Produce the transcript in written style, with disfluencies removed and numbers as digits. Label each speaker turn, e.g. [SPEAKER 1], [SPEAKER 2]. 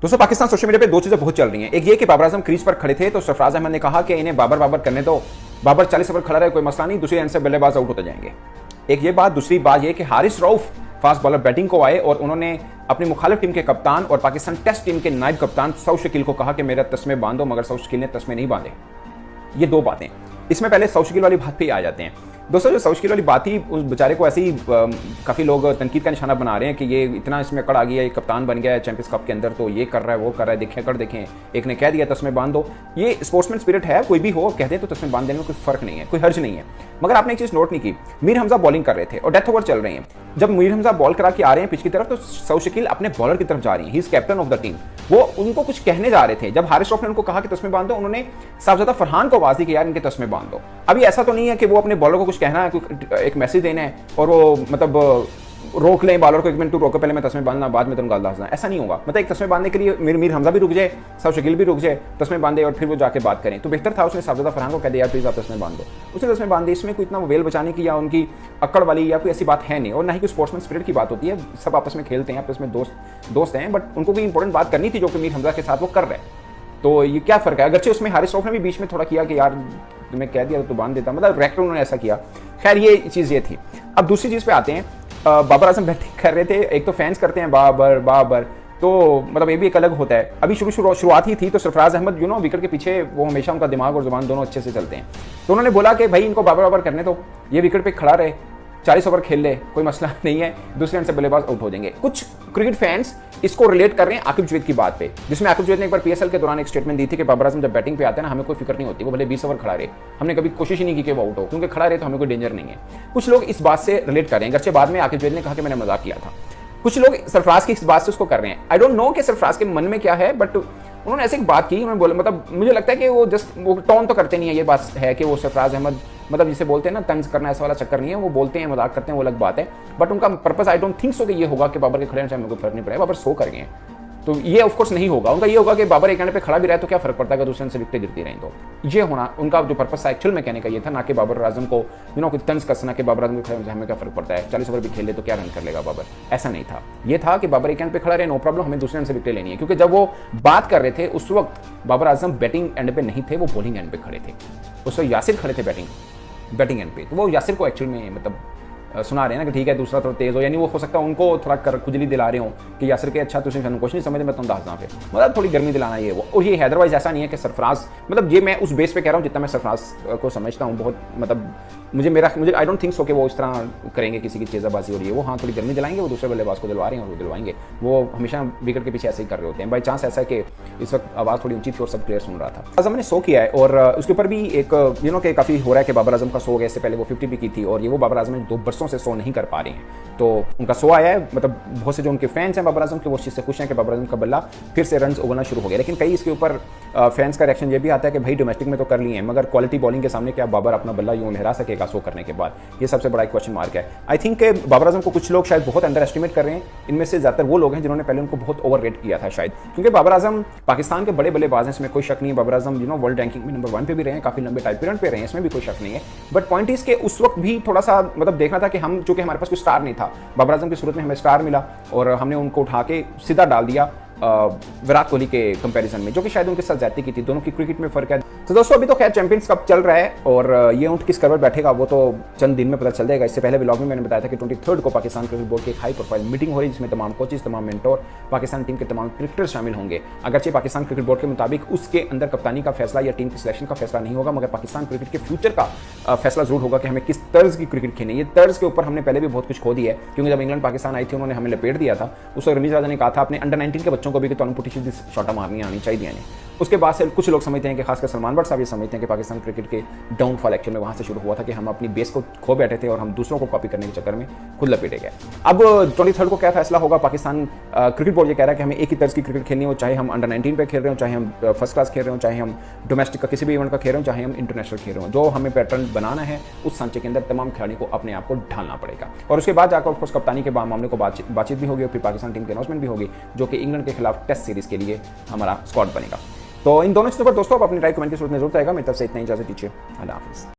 [SPEAKER 1] दोस्तों Pakistan social media पे दो चीजें बहुत चल रही हैं। एक ये कि बाबर आजम क्रीज पर खड़े थे तो सरफराज अहमद ने कहा कि इन्हें बाबर बाबर करने दो, बाबर 40 ओवर खड़ा रहे कोई मसला नहीं, दूसरी एंड से बल्लेबाज आउट होते जाएंगे। एक ये बात। दूसरी बात ये कि Haris Rauf fast bowler batting को आए और उन्होंने अपनी मुखालिफ टीम के कप्तान और पाकिस्तान टेस्ट टीम के नायब कप्तान सऊद शकील को कहा कि मेरा तस्मे बांधो, मगर सऊद शकील ने तस्मे नहीं बांधे। ये दो बातें। इसमें पहले सऊद शकील वाली बात पे आ जाते हैं। दोस्तों जो सऊद शकील वाली बात थी उस बेचारे को ऐसे ही काफ़ी लोग तनकीद का निशाना बना रहे हैं कि ये इतना इसमें अकड़ आ गया है, कप्तान बन गया है चैंपियंस कप के अंदर, तो ये कर रहा है वो कर रहा है, देखें कर देखें, एक ने कह दिया तस्मे बांध दो। ये स्पोर्ट्समैन स्पिरिट है, कोई भी हो कहते हैं तो तस्मे बांध देने में कोई फर्क नहीं है, कोई हर्ज नहीं है। मगर आपने एक चीज़ नोट नहीं की, मीर हमजा बॉलिंग कर रहे थे और डेथ ओवर चल रहे हैं। जब मीर हमजा बॉल करा के आ रहे हैं पिच की तरफ तो सऊद शकील अपने बॉलर की तरफ जा रही हैं, he is captain of the team, वो उनको कुछ कहने जा रहे थे। जब हारिस रऊफ ने उनको कहा कि तस्मे बांध दो, उन्होंने साहबजादा फरहान को आवाज दी कि यार इनके तस्मे बांध दो। अभी ऐसा तो नहीं है कि वो अपने बॉलर को कुछ कहना है, एक मैसेज देना है और वो मतलब रोक लें बॉलर को, एक मिनट तू रोको, पहले मैं तस्मे बांधना, बाद में तुम गाल दासना, ऐसा नहीं होगा। मतलब एक तस्मे बांधने के लिए मीर हमजा भी रुक जाए, सऊद शकील भी रुक जाए, तस्मे बांधे और फिर वो जाके बात करें तो बेहतर था। उसने साहबजादा फरहान को कह दिया प्लीज आप तस्मे बांध दो, उसने तस्मे बांध दी। इसमें कोई इतना वेल बचाने की या उनकी अक्कड़ वाली या कोई ऐसी बात है नहीं, और ना ही कोई स्पोर्ट्समैन स्पिरिट की बात होती है। सब आपस में खेलते हैं, आपस में दोस्त हैं, बट उनको कोई इंपॉर्टेंट बात करनी थी जो कि मीर हमजा के साथ वो कर रहे हैं। तो ये क्या फर्क है? अगरचे उसमें हारिस रऊफ ने भी बीच में थोड़ा किया कि यार तुम्हें कह दिया तो बांध देता, मतलब रैक्टर उन्होंने ऐसा किया। खैर ये चीज़ ये थी। अब दूसरी चीज़ पे आते हैं। बाबर आजम बैटिंग कर रहे थे, एक तो फैंस करते हैं बाबर बाबर, तो मतलब ये भी एक अलग होता है। अभी शुरुआत ही थी तो सरफराज अहमद विकेट के पीछे वो हमेशा उनका दिमाग और जुबान दोनों अच्छे से चलते हैं, तो उन्होंने बोला कि भाई इनको बाबर बाबर करने दो, ये विकेट पे खड़ा रहे, 40 ओवर खेल ले, कोई मसला नहीं है, दूसरे एंड से बल्लेबाज आउट हो जाएंगे। कुछ क्रिकेट फैंस इसको रिलेट कर रहे हैं आकिब जुवैद की बात पे, जिसमें आकिब जुवैद ने एक बार पीएसएल के दौरान एक स्टेटमेंट दी थी कि बाबर आजम जब बैटिंग पे आते हैं ना हमें कोई फिक्र नहीं होती, वो भले 20 ओवर खड़ा रहे, हमने कभी कोशिश ही नहीं की कि वो आउट हो, क्योंकि खड़ा रहे तो हमें कोई डेंजर नहीं है। कुछ लोग इस बात से रिलेट कर रहे हैं, अगरचे बाद में आकिब जुवैद ने कहा कि मैंने मजाक किया था। कुछ लोग सरफराज की इस बात से उसको कर रहे हैं। आई डोंट नो कि सरफराज के मन में क्या है, बट उन्होंने ऐसे एक बात की, उन्होंने बोला, मतलब मुझे लगता है कि वो जस्ट वो टोन तो करते नहीं है। ये बात है कि वो सरफराज अहमद मतलब जिसे बोलते हैं ना तंज करना, ऐसा वाला चक्कर नहीं है, वो बोलते हैं मजाक करते हैं, वो अलग बात है, बट उनका purpose I don't think so कि ये होगा कि बाबर के खड़े होने से कोई फर्क नहीं पड़ेगा, बाबर सो कर गए हैं, तो ये ऑफ कोर्स नहीं होगा। उनका ये होगा कि बाबर एक एंड पे खड़ा भी रहे तो क्या फर्क पड़ता है, दूसरे से विकेटें गिरती रहें। तो ये होना उनका जो पर्पस था एक्चुअल में कहने का ये था, ना कि बाबर आजम को कोई तंज कसना कि बाबर आजम के खड़े होने से हमें क्या फर्क पड़ता है, 40 ओवर भी खेल ले तो क्या रन कर लेगा बाबर, ऐसा नहीं था। ये था कि बाबर एक एंड पे खड़ा रहे, नो प्रॉब्लम, हमें दूसरे एंड से विकेटें लेनी है। क्योंकि जब वो बात कर रहे थे उस वक्त बाबर आजम बैटिंग एंड पे नहीं थे, वो बॉलिंग एंड पे खड़े थे। उस वक्त यासिर खड़े थे बैटिंग एंड पे, तो वो यासिर को एक्चुअल में मतलब सुना रहे हैं ना कि ठीक है दूसरा थोड़ा तेज हो, यानी वो हो सकता है उनको थोड़ा खुजली दिला रहे हो कि यासिर के अच्छा तुझे कुछ नहीं समझ, मैं तुम दास पे मतलब थोड़ी गर्मी दिलाना ये वो, और ये है। अदरवाइज ऐसा नहीं है कि सरफराज, मतलब ये मैं उस बेस पे कह रहा हूँ जितना मैं सरफराज को समझता हूँ, बहुत मतलब मुझे आई डोंट थिंक सो कि वो इस तरह करेंगे किसी की चेजाबाजी हो रही है। वो हाँ थोड़ी गर्मी दिलाएंगे, वो दूसरे बल्लेबाज को दिलवा रहे हैं और वो दिलवाएंगे, वो हमेशा विकेट के पीछे ऐसे ही कर रहे होते हैं। बाई चांस ऐसा है कि इस वक्त आवाज़ थोड़ी ऊंची थी और सब प्लेयर सुन रहा था। आजम ने शो किया है और उसके ऊपर भी एक के काफ़ी हो रहा है कि बाबर आजम का शो हो गया, इससे पहले वो 50 भी की थी और ये वो बाबर आजम 2 बरसों से शो नहीं कर पा रहे हैं, तो उनका शो आया है। मतलब बहुत से जो उनके फैंस हैं बाबर आजम के वो चीज़ से खुश हैं कि बाबर आजम का बल्ला फिर से रन उगलना शुरू हो गया। लेकिन कई इसके ऊपर फैंस का रिएक्शन ये भी आता है कि भाई डोमेस्टिक में तो कर लिए हैं, मगर क्वालिटी बॉलिंग के सामने क्या बाबर अपना बल्ला यूं लहरा सकेगा शो करने के बाद, ये सबसे बड़ा क्वेश्चन मार्क है। आई थिंक बाबर आजम को कुछ लोग शायद बहुत अंडर एस्टिमेट कर रहे हैं, इनमें से ज़्यादातर वो लोग हैं जिन्होंने पहले उनको बहुत ओवर रेट किया था शायद, क्योंकि बाबर आजम पाकिस्तान के बड़े बल्लेबाज हैं, इसमें कोई शक नहीं है। बाबर आजम वर्ल्ड रैंकिंग में नंबर 1 पे भी रहे हैं, काफ़ी लंबे टाइम पीरियड पे रहे हैं, इसमें भी कोई शक नहीं है। बट पॉइंट इज के उस वक्त भी थोड़ा सा मतलब देखना था कि हम, चूंकि हमारे पास कोई स्टार नहीं था, बाबर आजम की सूरत में हमें स्टार मिला और हमने उनको उठा के सीधा डाल दिया विराट कोहली के कंपैरिजन में, जो कि शायद उनके साथ ज्यादती की थी। दोनों की क्रिकेट में फर्क है। तो दोस्तों अभी तो खैर चैंपियंस कप चल रहा है और ये ऊंट किस करवट बैठेगा वो तो चंद दिन में पता चल जाएगा। इससे पहले व्लॉग में मैंने बताया था कि 23 को पाकिस्तान क्रिकेट बोर्ड की एक हाई प्रोफाइल मीटिंग हो रही है, जिसमें तमाम कोचेस, तमाम मेंटोर, पाकिस्तान टीम के तमाम क्रिकेटर शामिल होंगे। अगरचे पाकिस्तान क्रिकेट बोर्ड के मुताबिक उसके अंदर कप्तानी का फैसला या टीम की सिलेक्शन का फैसला नहीं होगा, मगर पाकिस्तान क्रिकेट के फ्यूचर का फैसला जरूर होगा कि हमें किस तर्ज की क्रिकेट खेलनी है। ये तर्ज के ऊपर हमने पहले भी बहुत कुछ खो दिया है, क्योंकि जब इंग्लैंड पाकिस्तान आई थी उन्होंने हमें लपेट दिया था। उस वक्त रमीज राजा ने कहा था अपने अंडर 19 के बच्चों को भी कि तुम पुटी शॉटा मारनी आनी चाहिए। उसके बाद से कुछ लोग समझते हैं कि खासकर सलमान भट्ट साहब ये समझते हैं कि पाकिस्तान क्रिकेट के डाउनफॉल एक्चुअल में वहाँ से शुरू हुआ था कि हम अपनी बेस को खो बैठे थे और हम दूसरों को कॉपी करने के चक्कर में खुद लपेटे गए। अब 23 को क्या फैसला होगा, पाकिस्तान क्रिकेट बोर्ड ये कह रहा है कि हमें एक ही तर्ज की क्रिकेट खेलनी हो, चाहे हम अंडर 19 पे खेल रहे हो, चाहे हम फर्स्ट क्लास खेल रहे हो, चाहे हम डोमेस्टिक का किसी भी इवेंट का खेल रहे हो, चाहे हम इंटरनेशनल खेल रहे हो। जो हमें पैटर्न बनाना है उस सांचे के अंदर तमाम खिलाड़ी को अपने आप को ढालना पड़ेगा और उसके बाद जाकर ऑफकोर्स कप्तानी के मामले को बातचीत भी होगी और फिर पाकिस्तान टीम की अनाउंसमेंट भी होगी, जो कि इंग्लैंड के खिलाफ टेस्ट सीरीज के लिए हमारा स्क्वाड बनेगा। तो इन दोनों चीज़ों पर दोस्तों आप अपनी राय कमेंट की सूरत में जरूर आएगा। मेरी तरफ से इतना ही, इजाजत दीजिए, अल्लाह हाफिज़।